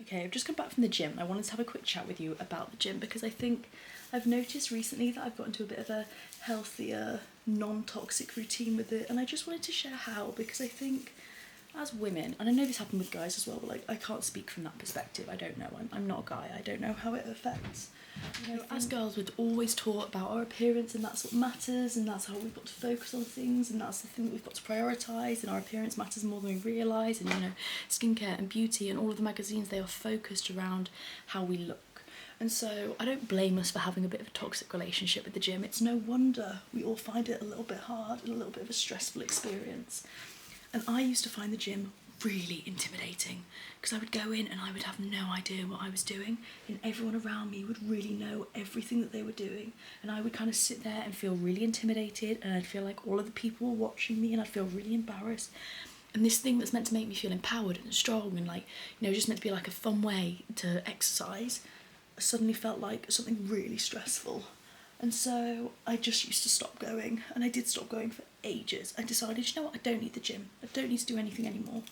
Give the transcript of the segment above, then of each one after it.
Okay, I've just come back from the gym. I wanted to have a quick chat with you about the gym because I think I've noticed recently that I've got into a bit of a healthier, non-toxic routine with it, and I just wanted to share how, because I think as women, and I know this happened with guys as well, but like I can't speak from that perspective. I don't know. I'm not a guy. I don't know how it affects. You know, as girls, we're always taught about our appearance, and that's what matters, and that's how we've got to focus on things, and that's the thing that we've got to prioritise, and our appearance matters more than we realise, and you know, skincare and beauty and all of the magazines, they are focused around how we look. And so I don't blame us for having a bit of a toxic relationship with the gym. It's no wonder we all find it a little bit hard and a little bit of a stressful experience. And I used to find the gym really intimidating because I would go in and I would have no idea what I was doing, and everyone around me would really know everything that they were doing, and I would kind of sit there and feel really intimidated, and I'd feel like all of the people were watching me, and I'd feel really embarrassed. And this thing that's meant to make me feel empowered and strong and like, you know, just meant to be like a fun way to exercise, suddenly felt like something really stressful. And so I just used to stop going, and I did stop going for ages. I decided, you know what, I don't need the gym. I don't need to do anything anymore.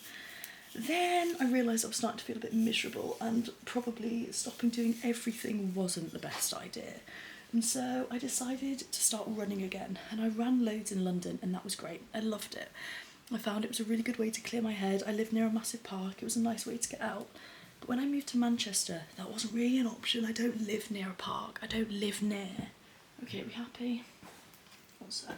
Then I realised I was starting to feel a bit miserable, and probably stopping doing everything wasn't the best idea. And so I decided to start running again, and I ran loads in London, and that was great. I loved it. I found it was a really good way to clear my head. I lived near a massive park. It was a nice way to get out. But when I moved to Manchester, that wasn't really an option. I don't live near a park. I don't live near. Okay, are we happy? One sec.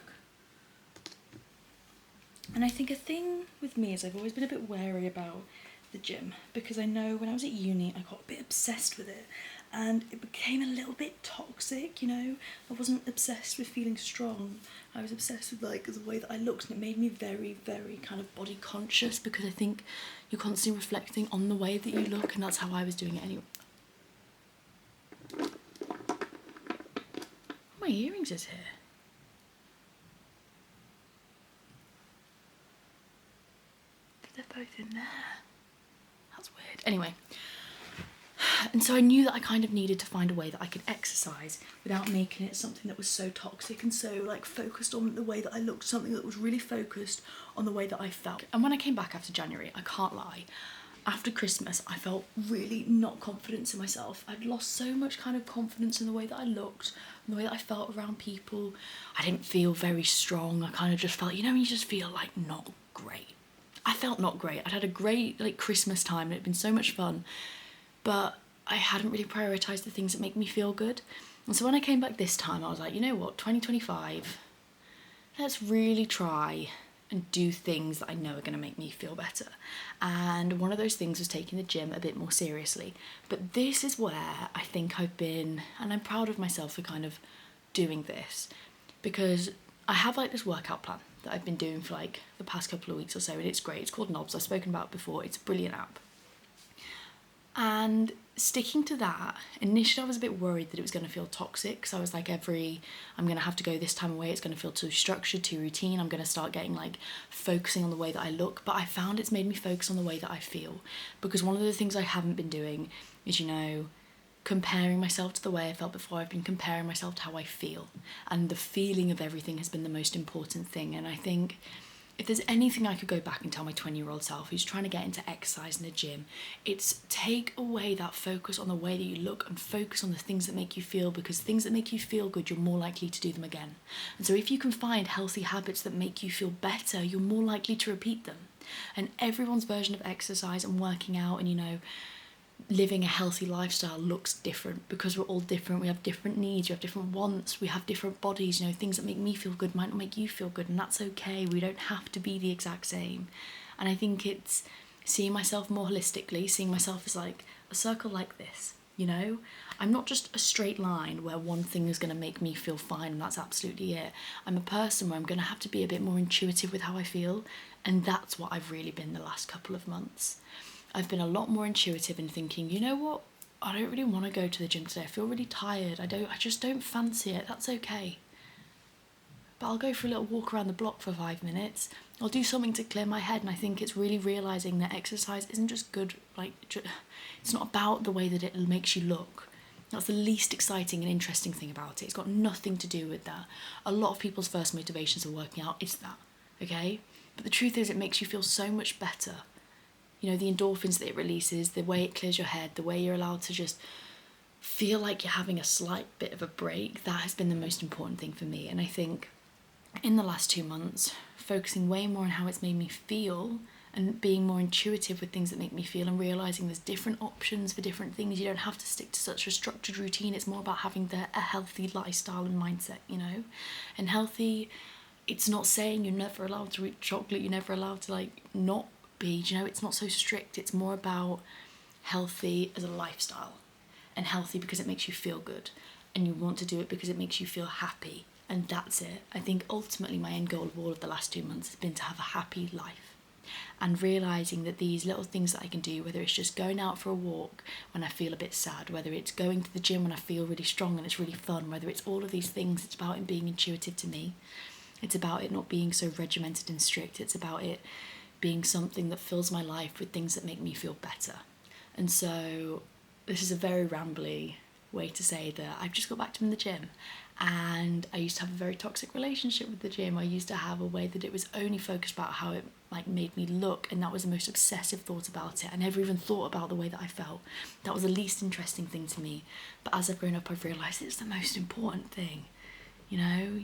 And I think a thing with me is I've always been a bit wary about the gym, because I know when I was at uni I got a bit obsessed with it, and it became a little bit toxic, you know. I wasn't obsessed with feeling strong, I was obsessed with like the way that I looked, and it made me very, very kind of body conscious, because I think you're constantly reflecting on the way that you look, and that's how I was doing it anyway. My earrings is here. They're both in there. That's weird. Anyway, and so I knew that I kind of needed to find a way that I could exercise without making it something that was so toxic and so like focused on the way that I looked, something that was really focused on the way that I felt. And when I came back after January, I can't lie, after Christmas I felt really not confident in myself. I'd lost so much kind of confidence in the way that I looked and the way that I felt around people. I didn't feel very strong. I kind of just felt, you know, you just feel like not great. I felt not great. I'd had a great like Christmas time and it'd been so much fun, but I hadn't really prioritised the things that make me feel good. And so when I came back this time, I was like, you know what, 2025, let's really try and do things that I know are going to make me feel better. And one of those things was taking the gym a bit more seriously. But this is where I think I've been, and I'm proud of myself for kind of doing this, because I have like this workout plan that I've been doing for like the past couple of weeks or so, and it's great. It's called Knobs. I've spoken about it before. It's a brilliant app. And sticking to that, initially I was a bit worried that it was going to feel toxic, because I was like, I'm going to have to go this time away, it's going to feel too structured, too routine, I'm going to start getting like focusing on the way that I look. But I found it's made me focus on the way that I feel, because one of the things I haven't been doing is, you know, comparing myself to the way I felt before. I've been comparing myself to how I feel, and the feeling of everything has been the most important thing. And I think if there's anything I could go back and tell my 20-year-old self who's trying to get into exercise in a gym, it's take away that focus on the way that you look and focus on the things that make you feel, because things that make you feel good, you're more likely to do them again. And so if you can find healthy habits that make you feel better, you're more likely to repeat them. And everyone's version of exercise and working out and, you know, living a healthy lifestyle looks different, because we're all different. We have different needs, we have different wants, we have different bodies. You know, things that make me feel good might not make you feel good, and that's okay. We don't have to be the exact same. And I think it's seeing myself more holistically, seeing myself as like a circle like this, you know. I'm not just a straight line where one thing is going to make me feel fine and that's absolutely it. I'm a person where I'm going to have to be a bit more intuitive with how I feel, and that's what I've really been the last couple of months. I've been a lot more intuitive in thinking, you know what, I don't really want to go to the gym today. I feel really tired. I just don't fancy it. That's okay. But I'll go for a little walk around the block for 5 minutes. I'll do something to clear my head. And I think it's really realising that exercise isn't just good, like, it's not about the way that it makes you look. That's the least exciting and interesting thing about it. It's got nothing to do with that. A lot of people's first motivations of working out is that, okay? But the truth is, it makes you feel so much better. You know, the endorphins that it releases, the way it clears your head, the way you're allowed to just feel like you're having a slight bit of a break, that has been the most important thing for me. And I think in the last 2 months, focusing way more on how it's made me feel and being more intuitive with things that make me feel, and realising there's different options for different things. You don't have to stick to such a structured routine. It's more about having a healthy lifestyle and mindset, you know? And healthy, it's not saying you're never allowed to eat chocolate, you're never allowed to like not be, you know, it's not so strict. It's more about healthy as a lifestyle, and healthy because it makes you feel good and you want to do it because it makes you feel happy. And that's it. I think ultimately my end goal of all of the last 2 months has been to have a happy life, and realising that these little things that I can do, whether it's just going out for a walk when I feel a bit sad, whether it's going to the gym when I feel really strong and it's really fun, whether it's all of these things, it's about it being intuitive to me. It's about it not being so regimented and strict. It's about it being something that fills my life with things that make me feel better. And so this is a very rambly way to say that I've just got back to the gym, and I used to have a very toxic relationship with the gym. I used to have a way that it was only focused about how it like made me look, and that was the most obsessive thought about it. I never even thought about the way that I felt. That was the least interesting thing to me. But as I've grown up, I've realised it's the most important thing. You know,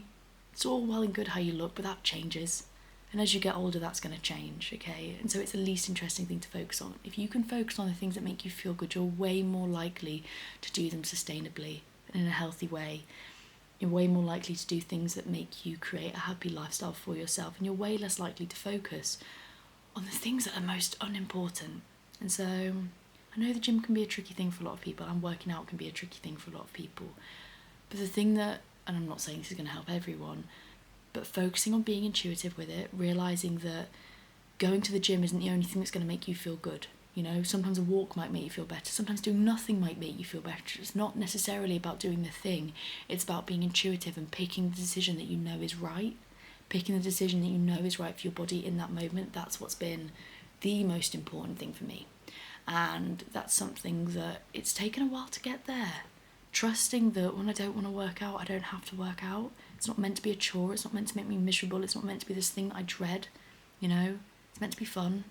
it's all well and good how you look, but that changes. And as you get older, that's going to change, okay? And so it's the least interesting thing to focus on. If you can focus on the things that make you feel good, you're way more likely to do them sustainably and in a healthy way. You're way more likely to do things that make you create a happy lifestyle for yourself, and you're way less likely to focus on the things that are most unimportant. And so I know the gym can be a tricky thing for a lot of people, and working out can be a tricky thing for a lot of people. But the thing that, and I'm not saying this is going to help everyone, but focusing on being intuitive with it, realising that going to the gym isn't the only thing that's going to make you feel good. You know, sometimes a walk might make you feel better. Sometimes doing nothing might make you feel better. It's not necessarily about doing the thing. It's about being intuitive and picking the decision that you know is right. Picking the decision that you know is right for your body in that moment. That's what's been the most important thing for me. And that's something that it's taken a while to get there. Trusting that when I don't want to work out, I don't have to work out. It's not meant to be a chore. It's not meant to make me miserable. It's not meant to be this thing that I dread. You know, it's meant to be fun.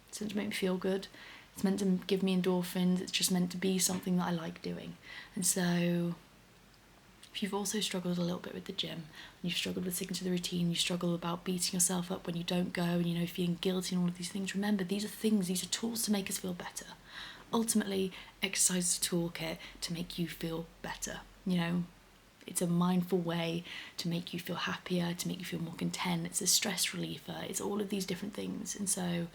It's meant to make me feel good. It's meant to give me endorphins. It's just meant to be something that I like doing. And so if you've also struggled a little bit with the gym, and you've struggled with sticking to the routine, you struggle about beating yourself up when you don't go, and, you know, feeling guilty and all of these things, remember, these are things, these are tools to make us feel better. Ultimately, exercise is a toolkit to make you feel better. You know, it's a mindful way to make you feel happier, to make you feel more content. It's a stress reliever. It's all of these different things. And so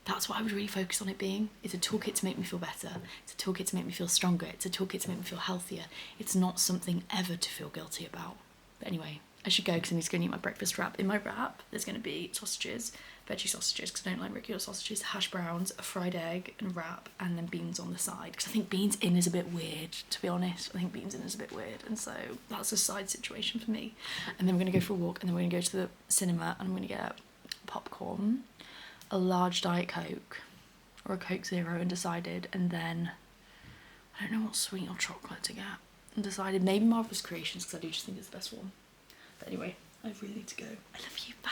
that's what I would really focus on it being. It's a toolkit to make me feel better. It's a toolkit to make me feel stronger. It's a toolkit to make me feel healthier. It's not something ever to feel guilty about. But anyway, I should go because I need to go and eat my breakfast wrap. In my wrap, there's going to be sausages, veggie sausages because I don't like regular sausages, hash browns, a fried egg and wrap, and then beans on the side because I think beans in is a bit weird, to be honest. I think beans in is a bit weird, and so that's a side situation for me. And then we're going to go for a walk, and then we're going to go to the cinema, and I'm going to get popcorn, a large Diet Coke or a Coke Zero, undecided, and then I don't know what sweet or chocolate to get. Undecided, maybe Marvelous Creations because I do just think it's the best one. But anyway, I really need to go. I love you, bye.